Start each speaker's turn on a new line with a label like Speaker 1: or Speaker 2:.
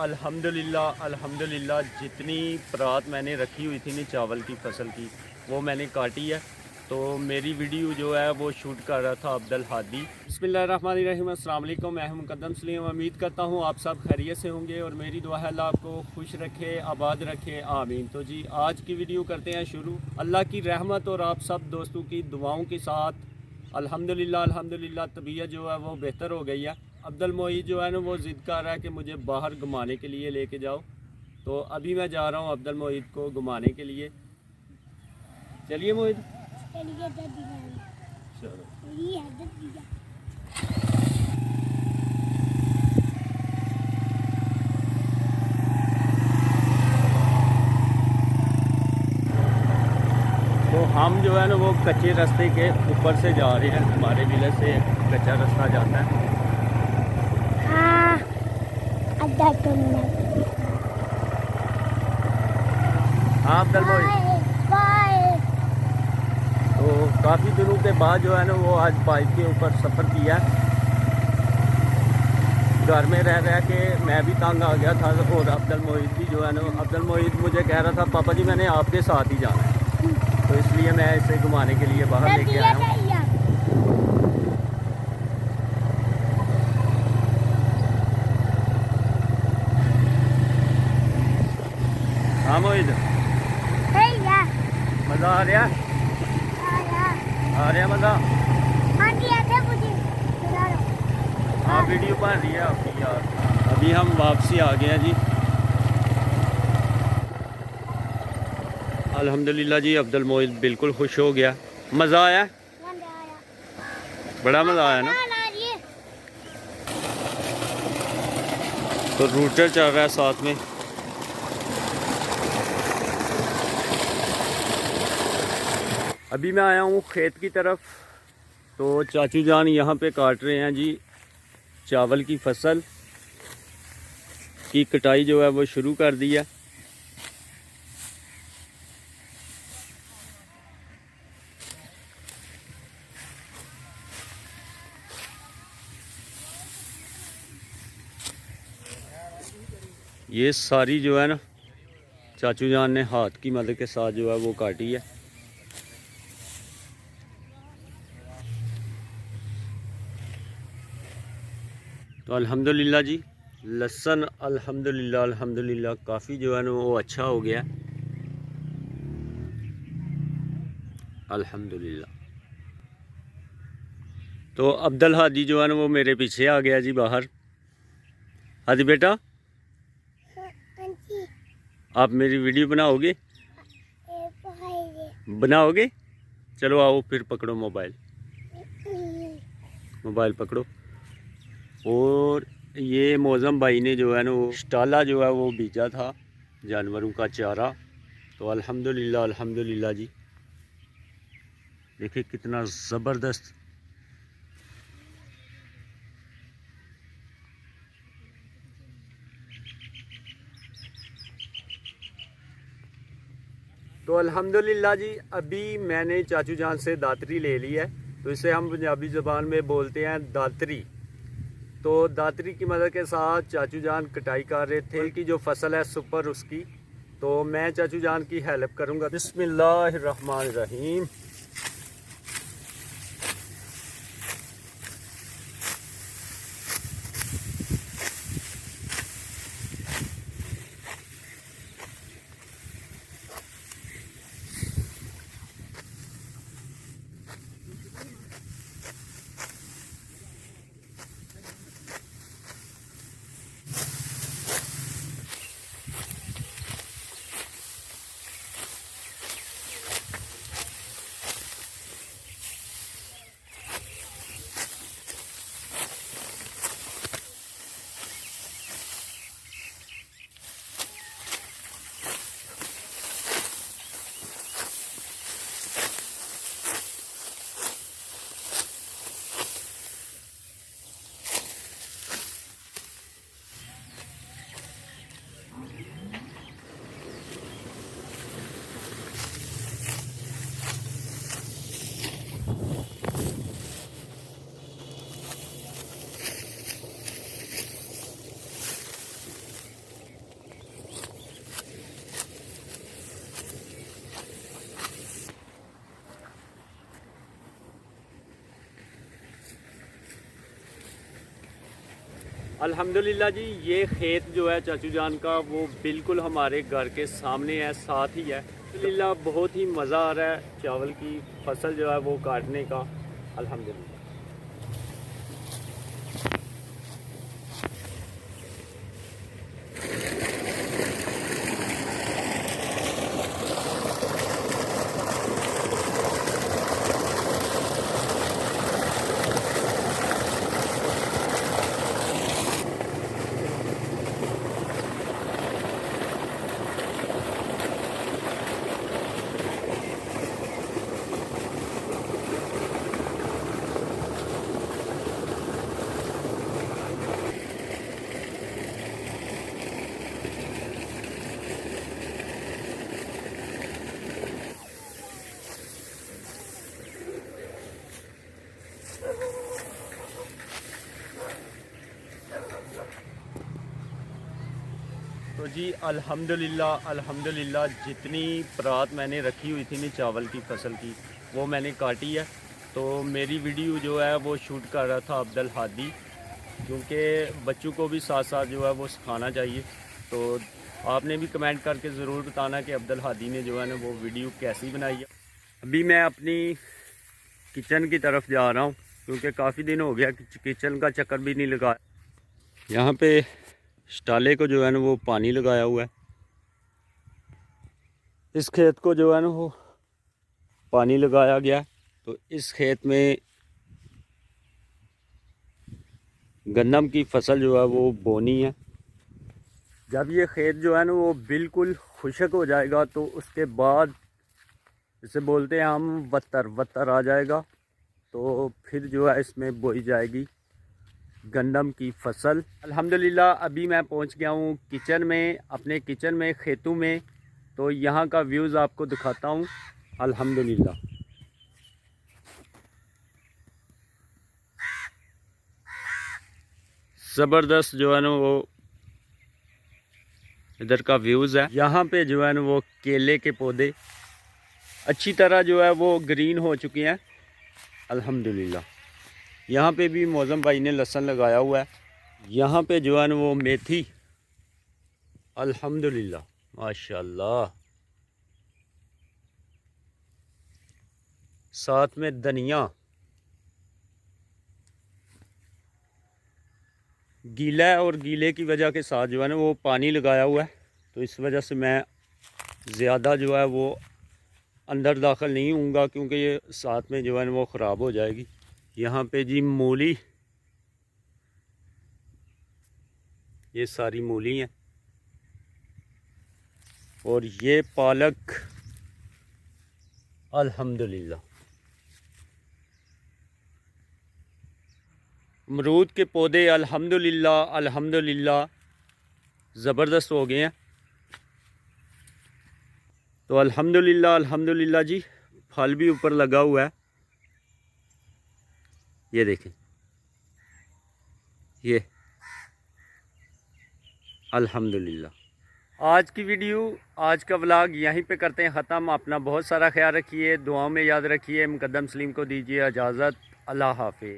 Speaker 1: अल्हम्दुलिल्लाह अल्हम्दुलिल्लाह जितनी परात मैंने रखी हुई थी ना चावल की फसल की वो मैंने काटी है। तो मेरी वीडियो जो है वो शूट कर रहा था अब्दुल हादी। बिस्मिल्लाहिर्रहमानिर्रहीम, अस्सलाम वालेकुम। मैं हूं मुकद्दम सलीम। उम्मीद करता हूं आप सब खैरियत से होंगे और मेरी दुआ है अल्लाह आपको खुश रखे, आबाद रखे, आमीन। तो जी आज की वीडियो करते हैं शुरू अल्लाह की रहमत और आप सब दोस्तों की दुआओं के साथ। अल्हम्दुलिल्लाह अल्हम्दुलिल्लाह तबीयत जो है वो बेहतर हो गई है। अब्दुल मोईद जो है ना वो ज़िद कर रहा है कि मुझे बाहर घुमाने के लिए लेके जाओ। तो अभी मैं जा रहा हूँ अब्दुल मोईद को घुमाने के लिए। चलिए मोईद। तो हम जो है ना वो कच्चे रास्ते के ऊपर से जा रहे हैं। हमारे विलेज से कच्चा रास्ता जाता है।
Speaker 2: हाँ,
Speaker 1: हाँ अब्दुल मोईद। तो काफ़ी दिनों के बाद जो है ना वो आज बाइक के ऊपर सफ़र किया। घर में रह रह के मैं भी तंग आ गया था और अब्दुल मोईद भी जो है ना, अब्दुल मोईद मुझे कह रहा था पापा जी मैंने आपके साथ ही जाना है, तो इसलिए मैं इसे घुमाने के लिए बाहर लेके आया हूँ। हाँ मोईद, मज़ा आ रहा है? आ रहा मज़ा? हाँ वीडियो बन रही है आपकी यार। अभी हम वापसी आ गए हैं जी। अल्हम्दुलिल्लाह जी अब्दुल मोईद बिल्कुल खुश हो गया। मज़ा आया? बड़ा मज़ा आया ना। तो रूटर चल रहा है साथ में। अभी मैं आया हूँ खेत की तरफ। तो चाचू जान यहाँ पे काट रहे हैं जी चावल की फसल की कटाई जो है वो शुरू कर दी है। ये सारी जो है ना चाचू जान ने हाथ की मदद के साथ जो है वो काटी है। तो अल्हम्दुलिल्लाह जी लहसुन अल्हम्दुलिल्लाह अल्हम्दुलिल्लाह काफ़ी जो है ना वो अच्छा हो गया अल्हम्दुलिल्लाह। तो अब्दुल हादी जो है ना वो मेरे पीछे आ गया जी बाहर। हादी बेटा आप मेरी वीडियो बनाओगे? बनाओगे? चलो आओ फिर पकड़ो मोबाइल, मोबाइल पकड़ो। और ये मौज़म भाई ने जो है ना वो स्टाला जो है वो बीजा था जानवरों का चारा। तो अल्हम्दुलिल्लाह अल्हम्दुलिल्लाह जी देखिए कितना ज़बरदस्त। तो अल्हम्दुलिल्लाह जी अभी मैंने चाचू जान से दातरी ले ली है। तो इसे हम पंजाबी ज़बान में बोलते हैं दातरी। तो दातरी की मदद के साथ चाचू जान कटाई कर रहे थे कि जो फसल है सुपर उसकी। तो मैं चाचू जान की हेल्प करूंगा। बिस्मिल्लाहिर्रहमानिर्रहीम। अल्हम्दुलिल्लाह जी, ये खेत जो है चाचू जान का वो बिल्कुल हमारे घर के सामने है, साथ ही है। अल्हम्दुलिल्लाह बहुत ही मज़ा आ रहा है चावल की फसल जो है वो काटने का। अल्हम्दुलिल्लाह। तो जी अल्हम्दुलिल्लाह जितनी परात मैंने रखी हुई थी ना चावल की फसल की वो मैंने काटी है। तो मेरी वीडियो जो है वो शूट कर रहा था अब्दुल हादी, क्योंकि बच्चों को भी साथ साथ जो है वो सिखाना चाहिए। तो आपने भी कमेंट करके ज़रूर बताना कि अब्दुल हादी ने जो है ना वो वीडियो कैसी बनाई है। अभी मैं अपनी किचन की तरफ जा रहा हूँ, क्योंकि काफ़ी दिन हो गया किचन का चक्कर भी नहीं लगा। यहाँ पे स्टाले को जो है ना वो पानी लगाया हुआ है। इस खेत को जो है ना वो पानी लगाया गया। तो इस खेत में गन्नम की फसल जो है वो बोनी है। जब ये खेत जो है ना वो बिल्कुल खुशक हो जाएगा तो उसके बाद इसे बोलते हैं हम वत्तर आ जाएगा, तो फिर जो है इसमें बोई जाएगी गंदम की फसल। अल्हम्दुलिल्लाह अभी मैं पहुंच गया हूं किचन में, अपने किचन में खेतों में। तो यहां का व्यूज़ आपको दिखाता हूं। अल्हम्दुलिल्लाह ज़बरदस्त जो है ना वो इधर का व्यूज़ है। यहाँ पे जो है ना वो केले के पौधे अच्छी तरह जो है वो ग्रीन हो चुके हैं। अल्हम्दुलिल्लाह यहाँ पे भी मौज़म भाई ने लहसुन लगाया हुआ है। यहाँ पे जो है ना वो मेथी, अल्हम्दुलिल्लाह माशाल्लाह, साथ में धनिया। गीला है और गीले की वजह के साथ जो है ना वो पानी लगाया हुआ है, तो इस वजह से मैं ज़्यादा जो है वो अंदर दाखिल नहीं होऊंगा, क्योंकि ये साथ में जो है ना वो ख़राब हो जाएगी। यहाँ पे जी मूली, ये सारी मूली हैं, और ये पालक। अल्हम्दुलिल्लाह अमरूद के पौधे अल्हम्दुलिल्लाह ज़बरदस्त हो गए हैं। तो अल्हम्दुलिल्लाह जी फल भी ऊपर लगा हुआ है। ये देखें, ये अल्हम्दुलिल्लाह। आज की वीडियो, आज का व्लॉग यहीं पे करते हैं ख़त्म। अपना बहुत सारा ख्याल रखिए, दुआओं में याद रखिए। मुकद्दम सलीम को दीजिए इजाज़त। अल्लाह हाफ़िज़।